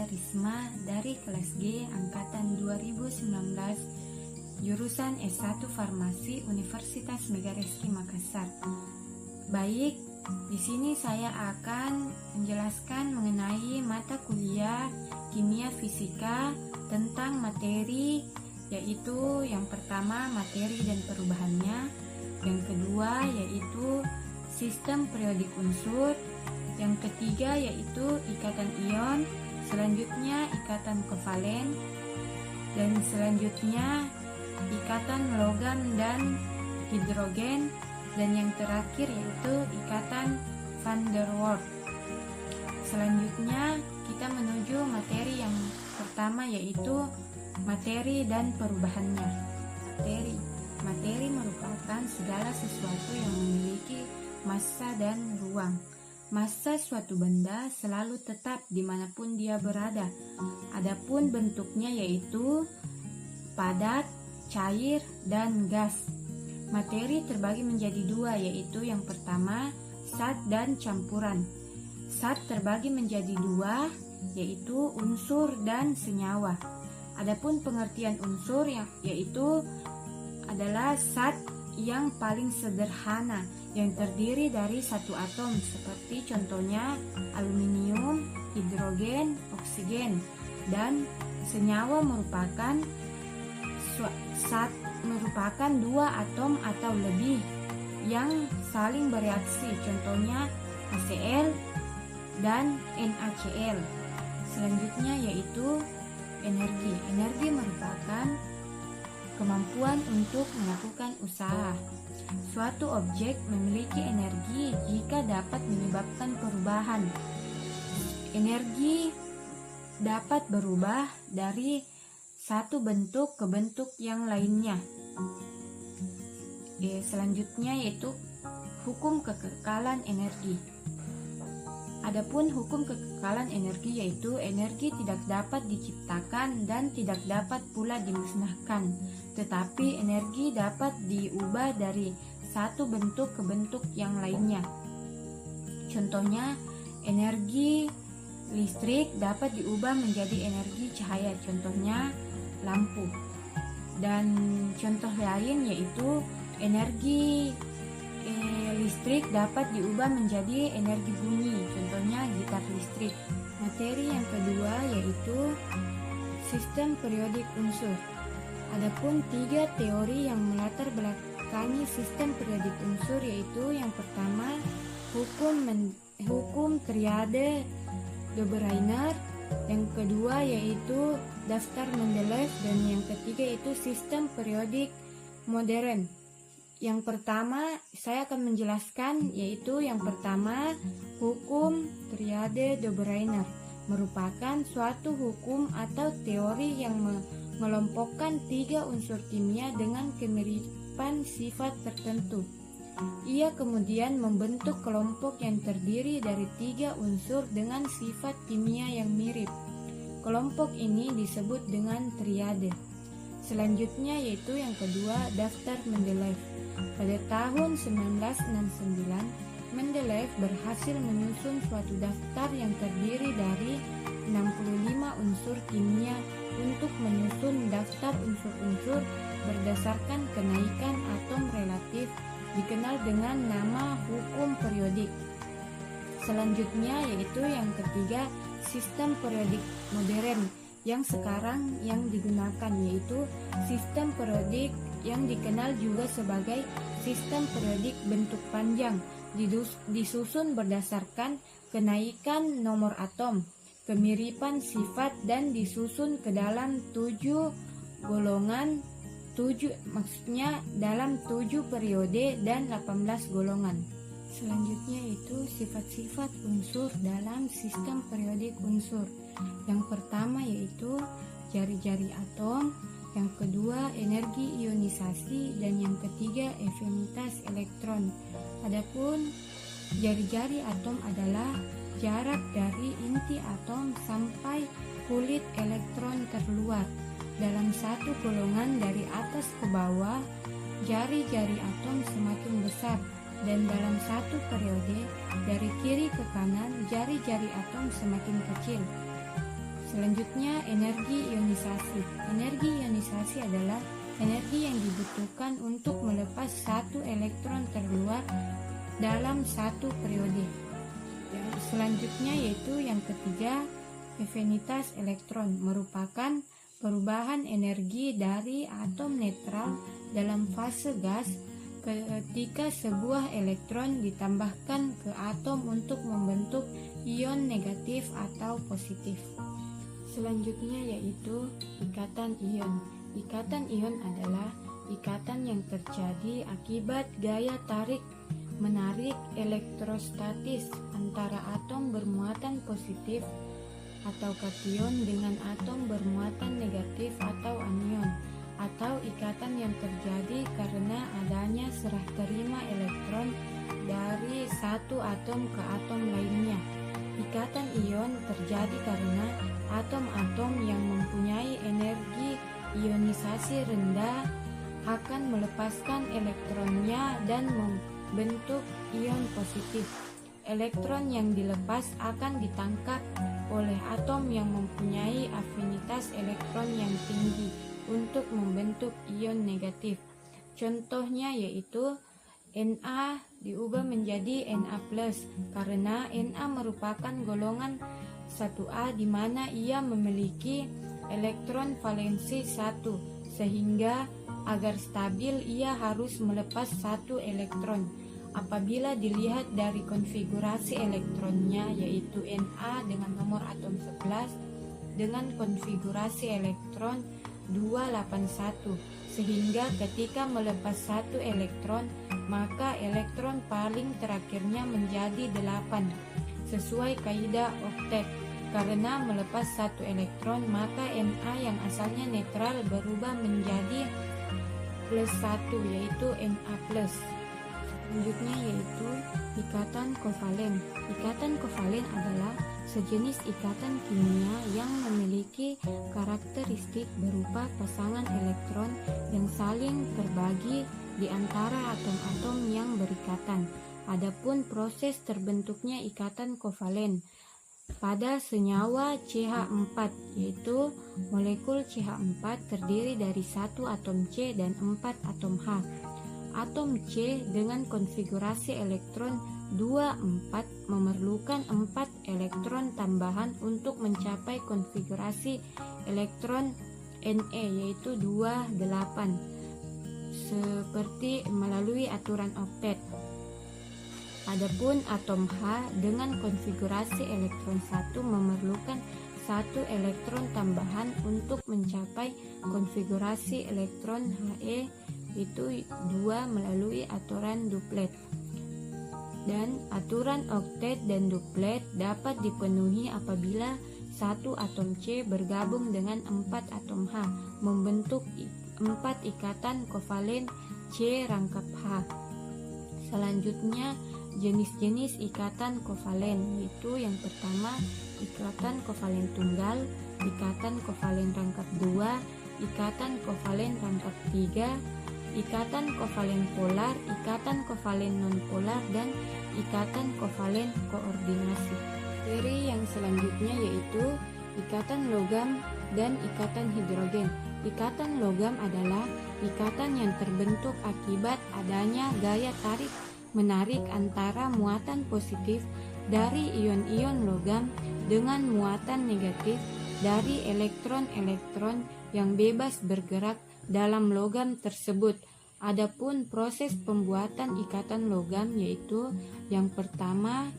saya Risma dari kelas G angkatan 2019 jurusan S1 Farmasi Universitas Megareski Makassar. Baik, di sini saya akan menjelaskan mengenai mata kuliah kimia fisika tentang materi, yaitu yang pertama materi dan perubahannya, yang kedua yaitu sistem periodik unsur, yang ketiga yaitu ikatan ion, selanjutnya ikatan kovalen, dan selanjutnya ikatan logam dan hidrogen, dan yang terakhir yaitu ikatan van der Waals. Selanjutnya kita menuju materi yang pertama yaitu materi dan perubahannya. Materi merupakan segala sesuatu yang memiliki massa dan ruang. Massa suatu benda selalu tetap dimanapun dia berada. Adapun bentuknya yaitu padat, cair, dan gas. Materi terbagi menjadi dua, yaitu yang pertama zat dan campuran. Zat terbagi menjadi dua, yaitu unsur dan senyawa. Adapun pengertian unsur yaitu adalah zat yang paling sederhana yang terdiri dari satu atom, seperti contohnya aluminium, hidrogen, oksigen, dan senyawa merupakan dua atom atau lebih yang saling bereaksi, contohnya HCl dan NaCl. Selanjutnya yaitu energi. Energi merupakan kemampuan untuk melakukan usaha. Suatu objek memiliki energi jika dapat menyebabkan perubahan. Energi dapat berubah dari satu bentuk ke bentuk yang lainnya. Selanjutnya yaitu hukum kekekalan energi. Adapun hukum kekekalan energi yaitu energi tidak dapat diciptakan dan tidak dapat pula dimusnahkan, tetapi energi dapat diubah dari satu bentuk ke bentuk yang lainnya. Contohnya, energi listrik dapat diubah menjadi energi cahaya, contohnya lampu. Dan contoh lain yaitu energi listrik dapat diubah menjadi energi bunyi, contohnya gitar listrik. Materi yang kedua yaitu sistem periodik unsur. Adapun tiga teori yang melatar belakangi sistem periodik unsur yaitu yang pertama hukum triade de Bruner, yang kedua yaitu daftar Mendeleev, dan yang ketiga yaitu sistem periodik modern. Yang pertama saya akan menjelaskan, yaitu yang pertama hukum triade de Bruner merupakan suatu hukum atau teori yang mengelompokkan tiga unsur kimia dengan kemiripan sifat tertentu. Ia kemudian membentuk kelompok yang terdiri dari tiga unsur dengan sifat kimia yang mirip. Kelompok ini disebut dengan triade. Selanjutnya yaitu yang kedua daftar Mendeleev. Pada tahun 1969, Mendeleev berhasil menyusun suatu daftar yang terdiri dari 65 unsur kimia untuk menyusun daftar unsur-unsur berdasarkan kenaikan atom relatif, dikenal dengan nama hukum periodik. Selanjutnya yaitu yang ketiga sistem periodik modern yang sekarang yang digunakan, yaitu sistem periodik yang dikenal juga sebagai sistem periodik bentuk panjang, disusun berdasarkan kenaikan nomor atom, kemiripan sifat, dan disusun ke dalam 7 golongan, maksudnya dalam 7 periode dan 18 golongan. Selanjutnya itu sifat-sifat unsur dalam sistem periodik unsur. Yang pertama yaitu jari-jari atom, yang kedua energi ionisasi, dan yang ketiga afinitas elektron. Adapun jari-jari atom adalah jarak dari inti atom sampai kulit elektron terluar. Dalam satu golongan dari atas ke bawah, jari-jari atom semakin besar, dan dalam satu periode dari kiri ke kanan, jari-jari atom semakin kecil. Selanjutnya, energi ionisasi. Energi ionisasi adalah energi yang dibutuhkan untuk melepas satu elektron terluar dalam satu periode. Yang selanjutnya yaitu yang ketiga, efinitas elektron merupakan perubahan energi dari atom netral dalam fase gas ketika sebuah elektron ditambahkan ke atom untuk membentuk ion negatif atau positif. Selanjutnya yaitu ikatan ion. Ikatan ion adalah ikatan yang terjadi akibat gaya tarik menarik elektrostatis antara atom bermuatan positif atau kation dengan atom bermuatan negatif atau anion, atau ikatan yang terjadi karena adanya serah terima elektron dari satu atom ke atom lainnya. Ikatan ion terjadi karena atom-atom yang mempunyai energi ionisasi rendah akan melepaskan elektronnya dan membentuk ion positif. Elektron yang dilepas akan ditangkap oleh atom yang mempunyai afinitas elektron yang tinggi untuk membentuk ion negatif. Contohnya yaitu Na diubah menjadi Na+ karena Na merupakan golongan 1A di mana ia memiliki elektron valensi 1, sehingga agar stabil ia harus melepas satu elektron. Apabila dilihat dari konfigurasi elektronnya yaitu Na dengan nomor atom 11 dengan konfigurasi elektron 281, sehingga ketika melepas satu elektron maka elektron paling terakhirnya menjadi 8 sesuai kaidah oktet. Karena melepas satu elektron maka Na yang asalnya netral berubah menjadi +1 yaitu Na+. Selanjutnya yaitu ikatan kovalen. Ikatan kovalen adalah sejenis ikatan kimia yang memiliki karakteristik berupa pasangan elektron yang saling terbagi di antara atom-atom yang berikatan. Adapun proses terbentuknya ikatan kovalen pada senyawa CH4, yaitu molekul CH4 terdiri dari satu atom C dan 4 atom H. Atom C dengan konfigurasi elektron 24 memerlukan 4 elektron tambahan untuk mencapai konfigurasi elektron Ne yaitu 28 seperti melalui aturan oktet. Adapun atom H dengan konfigurasi elektron 1 memerlukan 1 elektron tambahan untuk mencapai konfigurasi elektron He itu 2 melalui aturan duplet. Dan aturan oktet dan duplet dapat dipenuhi apabila satu atom C bergabung dengan 4 atom H membentuk 4 ikatan kovalen C rangkap H. Selanjutnya jenis-jenis ikatan kovalen, yaitu yang pertama ikatan kovalen tunggal, ikatan kovalen rangkap 2, ikatan kovalen rangkap 3, ikatan kovalen polar, ikatan kovalen nonpolar, dan ikatan kovalen koordinasi. Seri yang selanjutnya yaitu ikatan logam dan ikatan hidrogen. Ikatan logam adalah ikatan yang terbentuk akibat adanya gaya tarik menarik antara muatan positif dari ion-ion logam dengan muatan negatif dari elektron-elektron yang bebas bergerak dalam logam tersebut. Adapun proses pembuatan ikatan logam yaitu yang pertama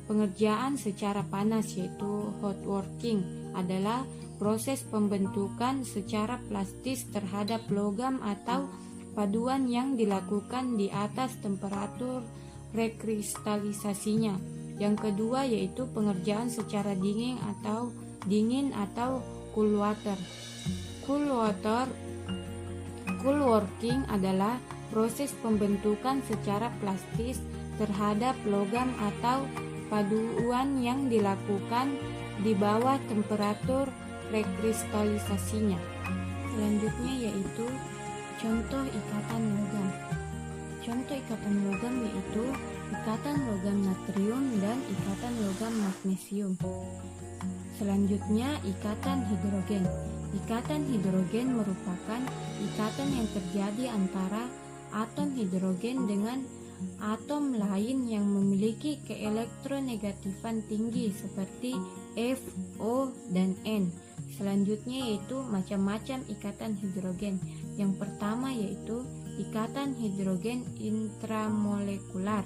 pengerjaan secara panas yaitu hot working adalah proses pembentukan secara plastis terhadap logam atau paduan yang dilakukan di atas temperatur rekristalisasinya. Yang kedua yaitu pengerjaan secara dingin atau cool water. Cool working adalah proses pembentukan secara plastis terhadap logam atau paduan yang dilakukan di bawah temperatur rekristalisasinya. Selanjutnya yaitu contoh ikatan logam. Contoh ikatan logam yaitu ikatan logam natrium dan ikatan logam magnesium. Selanjutnya, ikatan hidrogen. Ikatan hidrogen merupakan ikatan yang terjadi antara atom hidrogen dengan atom lain yang memiliki keelektronegatifan tinggi seperti F, O, dan N. Selanjutnya yaitu macam-macam ikatan hidrogen. Yang pertama yaitu ikatan hidrogen intramolekular.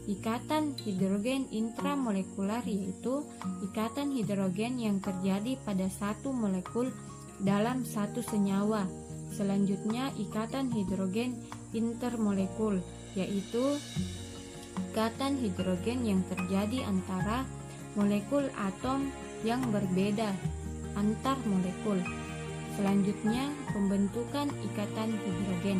Ikatan hidrogen intramolekular yaitu ikatan hidrogen yang terjadi pada satu molekul dalam satu senyawa. Selanjutnya ikatan hidrogen intermolekul yaitu ikatan hidrogen yang terjadi antara molekul atom yang berbeda antar molekul. Selanjutnya pembentukan ikatan hidrogen.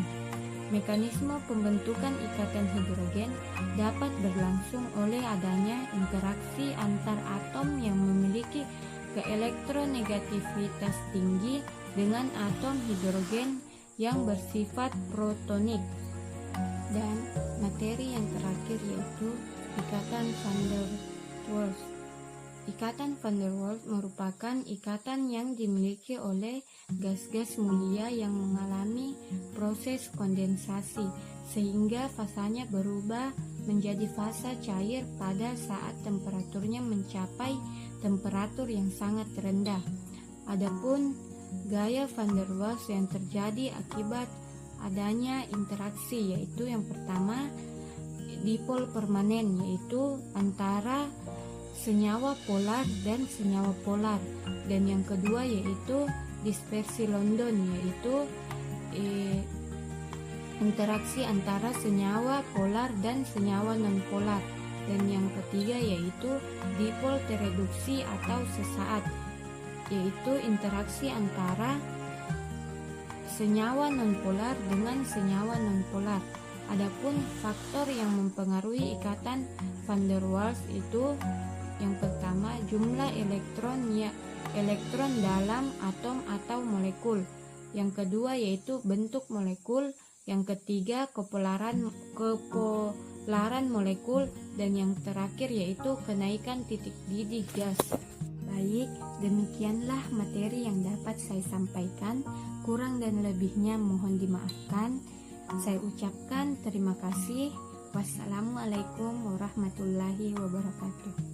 Mekanisme pembentukan ikatan hidrogen dapat berlangsung oleh adanya interaksi antar atom yang memiliki keelektronegativitas tinggi dengan atom hidrogen yang bersifat protonik. Dan materi yang terakhir yaitu ikatan van der Waals. Ikatan van der Waals merupakan ikatan yang dimiliki oleh gas-gas mulia yang mengalami proses kondensasi sehingga fasanya berubah menjadi fasa cair pada saat temperaturnya mencapai temperatur yang sangat rendah. Adapun gaya van der Waals yang terjadi akibat adanya interaksi yaitu yang pertama dipol permanen yaitu antara senyawa polar dan senyawa polar, dan yang kedua yaitu dispersi London yaitu interaksi antara senyawa polar dan senyawa non-polar, dan yang ketiga yaitu dipol tereduksi atau sesaat yaitu interaksi antara senyawa non-polar dengan senyawa non-polar. Adapun faktor yang mempengaruhi ikatan van der Waals itu yang pertama jumlah elektron dalam atom atau molekul. Yang kedua yaitu bentuk molekul. Yang ketiga kepolaran molekul, dan yang terakhir yaitu kenaikan titik didih gas. Baik, demikianlah materi yang dapat saya sampaikan. Kurang dan lebihnya mohon dimaafkan. Saya ucapkan terima kasih. Wassalamualaikum warahmatullahi wabarakatuh.